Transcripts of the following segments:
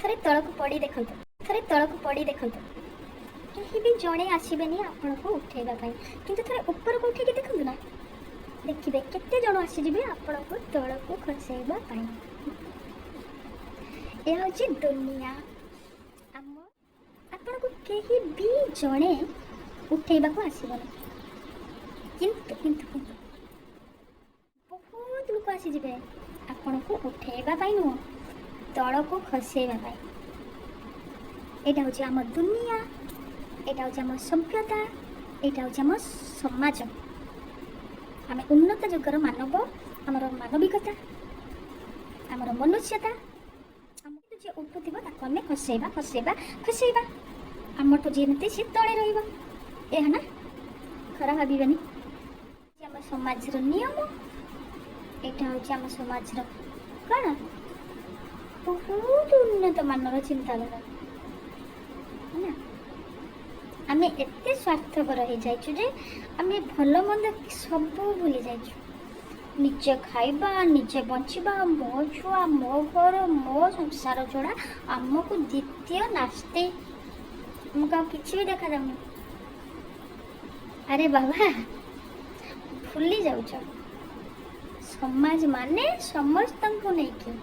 थरे तळकु पड़ी देखंतु थरे तळकु पड़ी देखंतु केही भी जणे आसीबेनी आपण को उठेबा पई किंतु थरे ऊपर को उठेके देखंतु ना देखिबे केते जण आसी जिबे आपण को तळकु खसेबा पई ए होची दुनिया हम आपण को केही भी जणे उठेबा को आसीबोनी किंतु किंतु किंतु बहुत लोक आसी जिबे आपण को उठेबा पई नु तळकु खसेबा पई एटा होची हम दुनिया एटा होची हम सभ्यता एटा होची हम समाज आम उन्नत जुगर मानव आमर मानविकता आमर मनुष्यता जे उठुव आम खसेबा खसेबा खसेबा आमठू जेमती सी तले रहा ना खरा भावन आम समाज नियम यहाँ हूँ आम समाज कौन बहुत उन्नत मानर चिंताधारा है आम एत स्वार्थपर हो जाए आम भल मंद सब भूली जाइए निजे खाइबा निजे बंचवा मो छुआ मो घर मो संसार छड़ा आमको द्वितीय नास्ते आमको किसी भी देखा जाऊनी अरे बाबा भूली जाऊँ समाज माने समस्त को लेकिन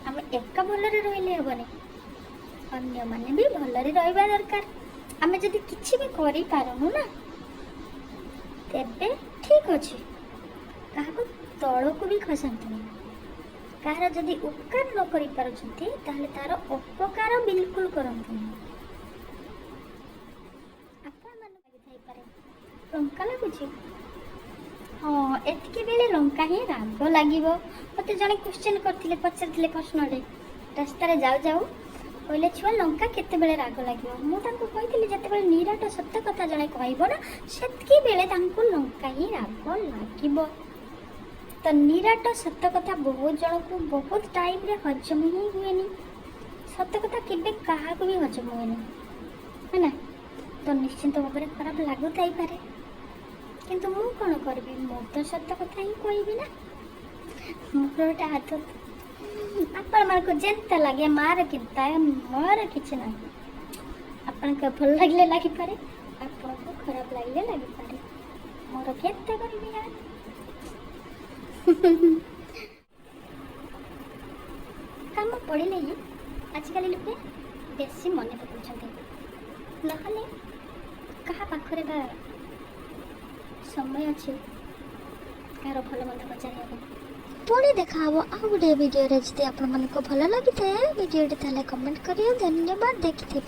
आम एक भलरे रही हेबनी अन्य माने भी भलरे रहा दरकार आम जदि किसी भी करि पारुनु ना तेबे ठीक अच्छे क्या तलू भी खसती कहार जदि उपकार न करि पारुछंती ताहले तार उपकार बिल्कुल करंतु आपन मन लागि पारे लंका लागुची हाँ एतकी बेले लंका ही राग लागिबो मते जने क्वेश्चन करथिले पचारथिले प्रश्न रे रास्ता रे जाऊ जाऊ कहले छुआ लंका केते बेले राग लागिबो मु तांको कहिथिले जते बेले निराट सत्य कथा जने कहबो ना सेतकी बेले तांको लंका ही राग लागिबो तो निराट सत्य कथा बहुत जन को बहुत टाइम रे हजम ही हुएनी सत्य कथा केबे काहा को भी हजम हुएनी है ना तो निश्चिंत भाव में खराब लागू थाई पारे किंतु मु कौन करबी मु तो सत्य कथा ही कहबी ना मोर गोटे आदत आपण मन को जेंता लगे मार किंता मोर किछ ना आपण को भल लागले लागि पारे आपण को खराब लागले लागि पारे मोर केते करबी यार काम पड़े ही आजिकल लोके बेसी मन पकाउछन्ते नहले कहा पाखरे बा समय अच्छे कार भल मंद पचार पुणी देखा हम आ गोटे भिडियो जब आपको भल लगी भिडियो कमेंट करिए धन्यवाद देखि